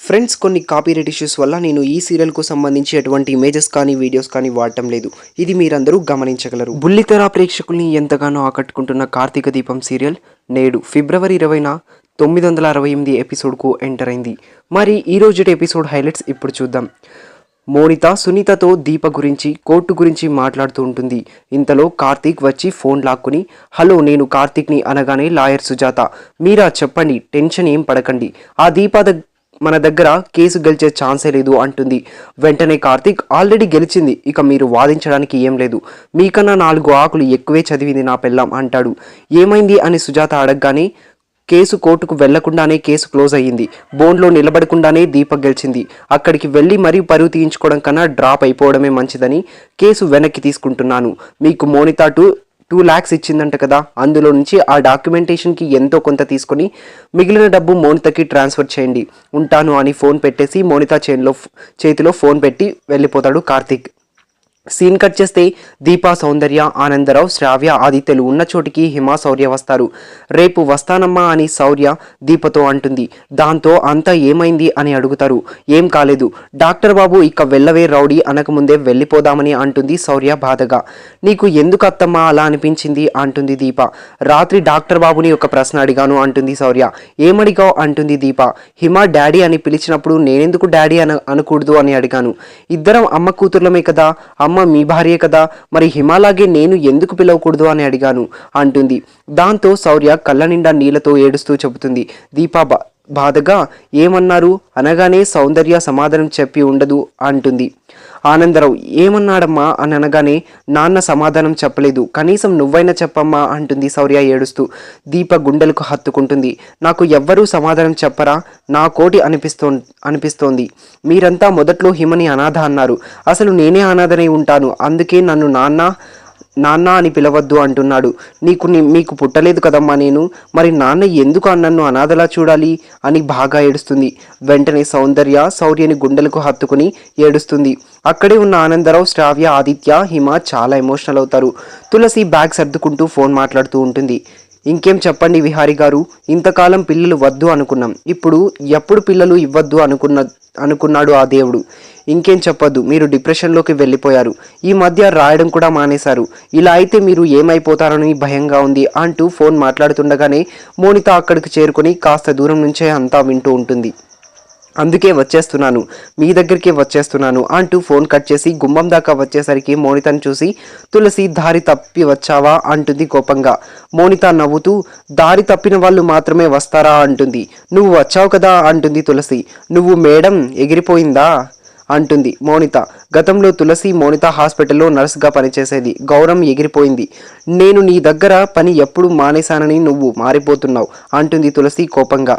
Friends, కొన్ని copyright issues వల్ల నేను ఈ సీరియల్కు సంబంధించి ఎటువంటి ఇమేజెస్ కానీ వీడియోస్ కానీ వాడటం లేదు. ఇది మీరందరూ గమనించగలరు. బుల్లితెర ప్రేక్షకుల్ని ఎంతగానో ఆకట్టుకుంటున్న కార్తీక దీపం సీరియల్ నేడు ఫిబ్రవరి 20న 968 ఎపిసోడ్కు ఎంటర్ అయింది. మరి ఈ రోజుటి ఎపిసోడ్ హైలైట్స్ ఇప్పుడు చూద్దాం. మోనిత సునీతతో దీప గురించి, కోర్టు గురించి మాట్లాడుతూ ఉంటుంది. ఇంతలో కార్తీక్ వచ్చి ఫోన్ లాక్కుని, హలో నేను కార్తీక్ని అనగానే లాయర్ సుజాత, మీరా చెప్పండి, టెన్షన్ ఏం పడకండి, ఆ దీప మన దగ్గర కేసు గెలిచే ఛాన్సే లేదు అంటుంది. వెంటనే కార్తీక్, ఆల్రెడీ గెలిచింది, ఇక మీరు వాదించడానికి ఏం లేదు, మీకన్నా 4 ఆకులు ఎక్కువే చదివింది నా పెళ్ళాం అంటాడు. ఏమైంది అని సుజాత అడగగానే, కేసు కోర్టుకు వెళ్లకుండానే కేసు క్లోజ్ అయ్యింది, బోన్లో నిలబడకుండానే దీపక్ గెలిచింది, అక్కడికి వెళ్ళి మరీ పరువు తీయించుకోవడం కన్నా డ్రాప్ అయిపోవడమే మంచిదని కేసు వెనక్కి తీసుకుంటున్నాను. మీకు మోనిత 2 lakhs ఇచ్చిందంట కదా, అందులో నుంచి ఆ డాక్యుమెంటేషన్కి ఎంతో కొంత తీసుకొని మిగిలిన డబ్బు మోనితకి ట్రాన్స్ఫర్ చేయండి, ఉంటాను అని ఫోన్ పెట్టేసి మోనిత చేతిలో ఫోన్ పెట్టి వెళ్ళిపోతాడు కార్తీక్. సీన్ కట్ చేస్తే దీపా, సౌందర్య, ఆనందరావు, శ్రావ్య, ఆదిత్యలు ఉన్న చోటికి హిమ, శౌర్య వస్తారు. రేపు వస్తానమ్మా అని శౌర్య దీపతో అంటుంది. దాంతో అంతా ఏమైంది అని అడుగుతారు. ఏం కాలేదు డాక్టర్ బాబు, ఇక వెళ్ళవే రౌడీ అనకముందే వెళ్ళిపోదామని అంటుంది శౌర్య బాధగా. నీకు ఎందుకు అత్తమ్మా అలా అనిపించింది అంటుంది దీప. రాత్రి డాక్టర్ బాబుని ఒక ప్రశ్న అడిగాను అంటుంది శౌర్య. ఏమడిగావు అంటుంది దీప. హిమ డాడీ అని పిలిచినప్పుడు నేనెందుకు డాడీ అనకూడదు అని అడిగాను. ఇద్దరం అమ్మ కూతుర్లమే కదా, అమ్మ మీ భార్యే కదా, మరి హిమాలాగే నేను ఎందుకు పిలవకూడదు అని అడిగాను అంటుంది. దాంతో శౌర్య కళ్ళ నిండా నీళ్లతో ఏడుస్తూ చెబుతుంది. దీపా బాధగా ఏమన్నారు అనగానే సౌందర్య సమాధానం చెప్పి ఉండదు అంటుంది. ఆనందరావు ఏమన్నాడమ్మా అని అనగానే, నాన్న సమాధానం చెప్పలేదు, కనీసం నువ్వైనా చెప్పమ్మా అంటుంది శౌర్య ఏడుస్తూ. దీప గుండెలకు హత్తుకుంటుంది. నాకు ఎవ్వరూ సమాధానం చెప్పరా, నా కోటి అనిపిస్తోంది. మీరంతా మొదట్లో హిమని అనాథ అన్నారు, అసలు నేనే అనాథనై ఉంటాను, అందుకే నన్ను నాన్న అని పిలవద్దు అంటున్నాడు. మీకు పుట్టలేదు కదమ్మా నేను, మరి నాన్న ఎందుకు నన్ను అనాథలా చూడాలి అని బాగా ఏడుస్తుంది. వెంటనే శౌర్యని గుండెలకు హత్తుకుని ఏడుస్తుంది. అక్కడే ఉన్న ఆనందరావు, శ్రావ్య, ఆదిత్య, హిమ చాలా ఎమోషనల్ అవుతారు. తులసి బ్యాగ్ సర్దుకుంటూ ఫోన్ మాట్లాడుతూ ఉంటుంది. ఇంకేం చెప్పండి విహారీ గారు, ఇంతకాలం పిల్లలు వద్దు అనుకున్నాం, ఇప్పుడు ఎప్పుడు పిల్లలు ఇవ్వద్దు అనుకున్నాడు ఆ దేవుడు. ఇంకేం చెప్పొద్దు, మీరు డిప్రెషన్లోకి వెళ్ళిపోయారు, ఈ మధ్య రాయడం కూడా మానేశారు, ఇలా అయితే మీరు ఏమైపోతారని భయంగా ఉంది అంటూ ఫోన్ మాట్లాడుతుండగానే మోనిత అక్కడికి చేరుకొని కాస్త దూరం నుంచే అంతా వింటూ ఉంటుంది. అందుకే వచ్చేస్తున్నాను, మీ దగ్గరికి వచ్చేస్తున్నాను అంటూ ఫోన్ కట్ చేసి గుమ్మం దాకా వచ్చేసరికి మోనితను చూసి, తులసి దారి తప్పి వచ్చావా అంటుంది కోపంగా. మోనిత నవ్వుతూ, దారి తప్పిన వాళ్ళు మాత్రమే వస్తారా అంటుంది. నువ్వు వచ్చావు కదా అంటుంది తులసి. నువ్వు మేడం ఎగిరిపోయిందా అంటుంది మోనిత. గతంలో తులసి మోనిత హాస్పిటల్లో నర్సుగా పనిచేసేది, గౌరవం ఎగిరిపోయింది. నేను నీ దగ్గర పని ఎప్పుడు మానేశానని నువ్వు మారిపోతున్నావు అంటుంది తులసి కోపంగా.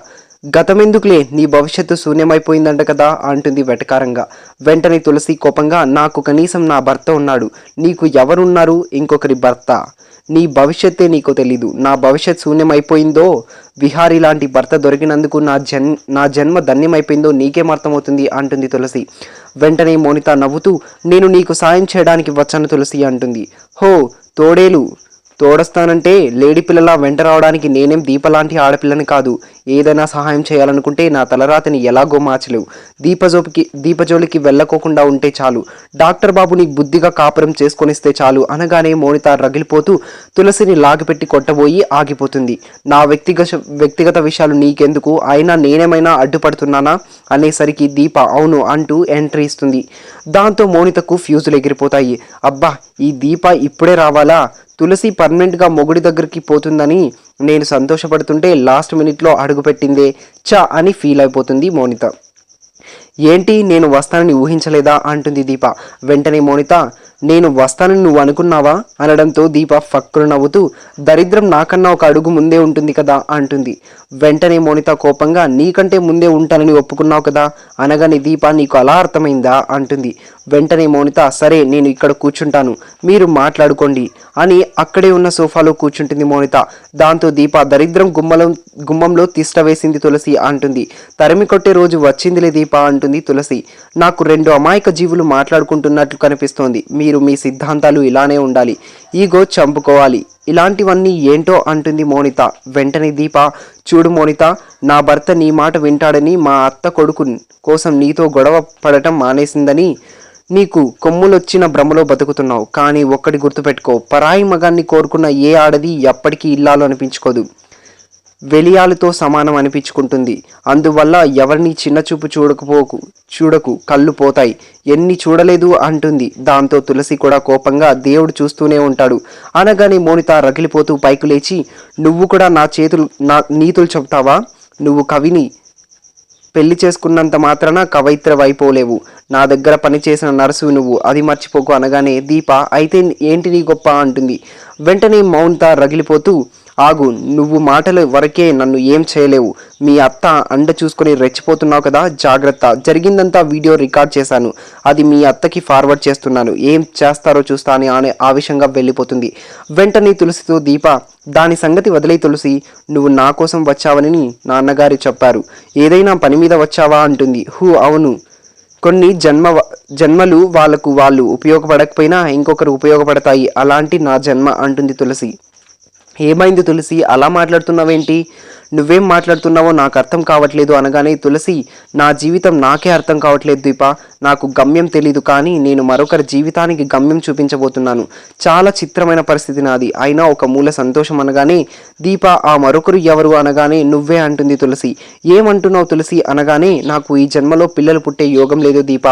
గతమెందుకులే, నీ భవిష్యత్తు శూన్యమైపోయిందంట కదా అంటుంది వెటకారంగా. వెంటనే తులసి కోపంగా, నాకు కనీసం నా భర్త ఉన్నాడు, నీకు ఎవరున్నారు ఇంకొకరి భర్త, నీ భవిష్యత్తే నీకు తెలీదు, నా భవిష్యత్ శూన్యమైపోయిందో, విహారీ లాంటి భర్త దొరికినందుకు నా జన్మ ధన్యమైపోయిందో నీకేం అర్థమవుతుంది అంటుంది తులసి. వెంటనే మోనిత నవ్వుతూ, నేను నీకు సాయం చేయడానికి వచ్చాను తులసి అంటుంది. హో తోడొస్తానంటే లేడీ పిల్లలా వెంట రావడానికి నేనేం దీపలాంటి ఆడపిల్లని కాదు, ఏదైనా సహాయం చేయాలనుకుంటే నా తలరాతిని ఎలాగో మార్చలేవు, దీపజోలికి వెళ్ళకోకుండా ఉంటే చాలు, డాక్టర్ బాబుని బుద్ధిగా కాపురం చేసుకొనిస్తే చాలు అనగానే మోనిత రగిలిపోతూ తులసిని లాగిపెట్టి కొట్టబోయి ఆగిపోతుంది. నా వ్యక్తిగత విషయాలు నీకెందుకు, అయినా నేనేమైనా అడ్డుపడుతున్నానా అనేసరికి దీప అవును అంటూ ఎంట్రీ ఇస్తుంది. దాంతో మోనితకు ఫ్యూజులు ఎగిరిపోతాయి. అబ్బా, ఈ దీప ఇప్పుడే రావాలా, తులసి పర్మనెంట్గా మొగుడి దగ్గరికి పోతుందని నేను సంతోషపడుతుంటే లాస్ట్ మినిట్లో అడుగుపెట్టిందే చా అని ఫీల్ అయిపోతుంది మోనిత. ఏంటి నేను వస్తానని ఊహించలేదా అంటుంది దీప. వెంటనే మోనిత, నేను వస్తానని నువ్వు అనుకున్నావా అనడంతో దీప ఫక్కులు నవ్వుతూ, దరిద్రం నాకన్నా ఒక అడుగు ముందే ఉంటుంది కదా అంటుంది. వెంటనే మోనిత కోపంగా, నీకంటే ముందే ఉంటానని ఒప్పుకున్నావు కదా అనగానే దీప, నీకు అలా అర్థమైందా అంటుంది. వెంటనే మోనిత, సరే నేను ఇక్కడ కూర్చుంటాను, మీరు మాట్లాడుకోండి అని అక్కడే ఉన్న సోఫాలో కూర్చుంటుంది మోనిత. దాంతో దీప, దరిద్రం గుమ్మంలో తిష్ట వేసింది తులసి అంటుంది. తరిమి కొట్టే రోజు వచ్చిందిలే దీప అంటుంది తులసి. నాకు 2 అమాయక జీవులు మాట్లాడుకుంటున్నట్లు కనిపిస్తోంది, తీరు మీ సిద్ధాంతాలు ఇలానే ఉండాలి, ఈగో చంపుకోవాలి, ఇలాంటివన్నీ ఏంటో అంటుంది మోనిత. వెంటనే దీప, చూడు మోనిత, నా భర్త నీ మాట వింటాడని మా అత్త కొడుకు కోసం నీతో గొడవ పడటం మానేసిందని నీకు కొమ్ములొచ్చిన భ్రమలో బతుకుతున్నావు. కానీ ఒక్కటి గుర్తుపెట్టుకో, పరాయి మగాన్ని కోరుకున్న ఏ ఆడది ఎప్పటికీ ఇల్లాలు అనిపించుకోదు, వెలియాలతో సమానం అనిపించుకుంటుంది. అందువల్ల ఎవరిని చిన్నచూపు చూడకు, కళ్ళు పోతాయి, ఎన్ని చూడలేదు అంటుంది. దాంతో తులసి కూడా కోపంగా, దేవుడు చూస్తూనే ఉంటాడు అనగానే మోనిత రగిలిపోతూ పైకి లేచి, నువ్వు కూడా నా నీతులు చెప్తావా? నువ్వు కవిని పెళ్లి చేసుకున్నంత మాత్రాన కవయిత్రవైపోలేవు, నా దగ్గర పనిచేసిన నర్సు నువ్వు, అది మర్చిపోకు అనగానే దీప, అయితే ఏంటి నీ గొప్ప అంటుంది. వెంటనే మౌనిత రగిలిపోతూ, ఆగు, నువ్వు మాటల వరకే నన్ను ఏం చేయలేవు, మీ అత్త అండ చూసుకొని రెచ్చిపోతున్నావు కదా, జాగ్రత్త, జరిగిందంతా వీడియో రికార్డ్ చేశాను, అది మీ అత్తకి ఫార్వర్డ్ చేస్తున్నాను, ఏం చేస్తారో చూస్తా అని ఆవేశంగా వెళ్ళిపోతుంది. వెంటనే తులసితో దీప, దాని సంగతి వదిలే తులసి, నువ్వు నా కోసం వచ్చావని నాన్నగారు చెప్పారు, ఏదైనా పని మీద వచ్చావా అంటుంది. అవును, కొన్ని జన్మలు వాళ్ళు ఉపయోగపడకపోయినా ఇంకొకరు ఉపయోగపడతాయి, అలాంటి నా జన్మ అంటుంది తులసి. ఏమైంది తులసి, అలా మాట్లాడుతున్నావేంటి, నువ్వేం మాట్లాడుతున్నావో నాకు అర్థం కావట్లేదు అనగానే తులసి, నా జీవితం నాకే అర్థం కావట్లేదు దీప, నాకు గమ్యం తెలీదు, కానీ నేను మరొకరి జీవితానికి గమ్యం చూపించబోతున్నాను, చాలా చిత్రమైన పరిస్థితి నాది, అయినా ఒక మూల సంతోషం అనగానే దీప, ఆ మరొకరు ఎవరు అనగానే నువ్వే అంటుంది తులసి. ఏమంటున్నావు తులసి అనగానే, నాకు ఈ జన్మలో పిల్లలు పుట్టే యోగం లేదు దీప,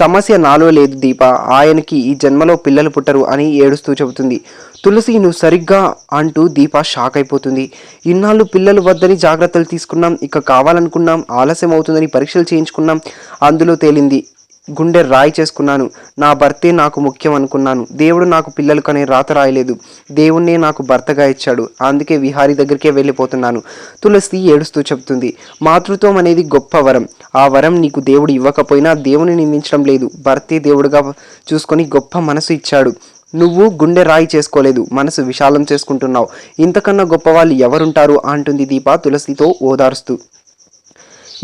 సమస్య నాలో లేదు దీప, ఆయనకి ఈ జన్మలో పిల్లలు పుట్టరు అని ఏడుస్తూ చెబుతుంది. తులసి, నువ్వు సరిగ్గా అంటూ దీప షాక్ అయిపోతుంది. ఇన్నాళ్ళు పిల్లలు వద్దని జాగ్రత్తలు తీసుకున్నాం, ఇక కావాలనుకున్నాం, ఆలస్యం అవుతుందని పరీక్షలు చేయించుకున్నాం, అందులో తేలింది, గుండె రాయి చేసుకున్నాను, నా భర్తే నాకు ముఖ్యం అనుకున్నాను, దేవుడు నాకు పిల్లలు కనే రాత రాయలేదు, దేవుణ్ణే నాకు భర్తగా ఇచ్చాడు, అందుకే విహారీ దగ్గరికే వెళ్ళిపోతున్నాను. తులసి ఏడుస్తూ చెప్తుంది. మాతృత్వం అనేది గొప్ప వరం, ఆ వరం నీకు దేవుడు ఇవ్వకపోయినా దేవుని నిందించడం లేదు, భర్తే దేవుడుగా చూసుకొని గొప్ప మనసు ఇచ్చాడు, నువ్వు గుండె రాయి చేసుకోలేదు, మనసు విశాలం చేసుకుంటున్నావు, ఇంతకన్నా గొప్పవాళ్ళు ఎవరుంటారు అంటుంది దీప తులసితో ఓదారుస్తూ.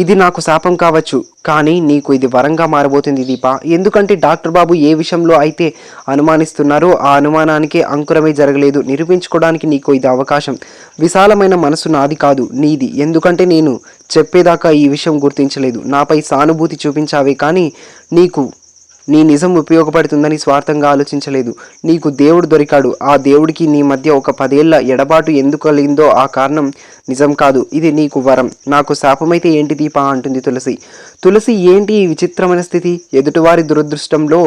ఇది నాకు శాపం కావచ్చు, కానీ నీకు ఇది వరంగా మారబోతుంది దీప, ఎందుకంటే డాక్టర్ బాబు ఏ విషయంలో అయితే అనుమానిస్తున్నారో ఆ అనుమానానికి అంకురమే జరగలేదు, నిరూపించుకోవడానికి నీకు ఇది అవకాశం, విశాలమైన మనసు నాది కాదు నీది, ఎందుకంటే నేను చెప్పేదాకా ఈ విషయం గుర్తించలేదు, నాపై సానుభూతి చూపించావే కానీ నీకు నీ నిజం ఉపయోగపడుతుందని స్వార్థంగా ఆలోచించలేదు, నీకు దేవుడు దొరికాడు, ఆ దేవుడికి నీ మధ్య ఒక 10 ఏళ్ల ఎడబాటు ఎందుకు కలిగిందో ఆ కారణం నిజం కాదు, ఇది నీకు వరం, నాకు శాపమైతే ఏంటి దీప అంటుంది తులసి. తులసి, ఏంటి ఈ విచిత్రమైన స్థితి, ఎదుటివారి దురదృష్టంలో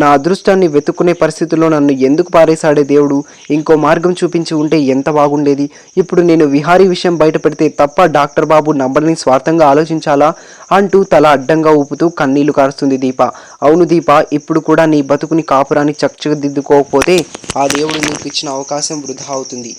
నా అదృష్టాన్ని వెతుక్కునే పరిస్థితుల్లో నన్ను ఎందుకు పారేశాడే దేవుడు, ఇంకో మార్గం చూపించి ఉంటే ఎంత బాగుండేది, ఇప్పుడు నేను విహారీ విషయం బయట పెడితే తప్ప డాక్టర్ బాబు నంబర్ని స్వార్థంగా ఆలోచించాలా అంటూ తల అడ్డంగా ఊపుతూ కన్నీళ్లు కారుస్తుంది దీప. అవును దీప, ఇప్పుడు కూడా నీ బతుకుని కాపురాన్ని చక్కదిద్దుకోకపోతే ఆ దేవుడు నీకు ఇచ్చిన అవకాశం వృధా అవుతుంది.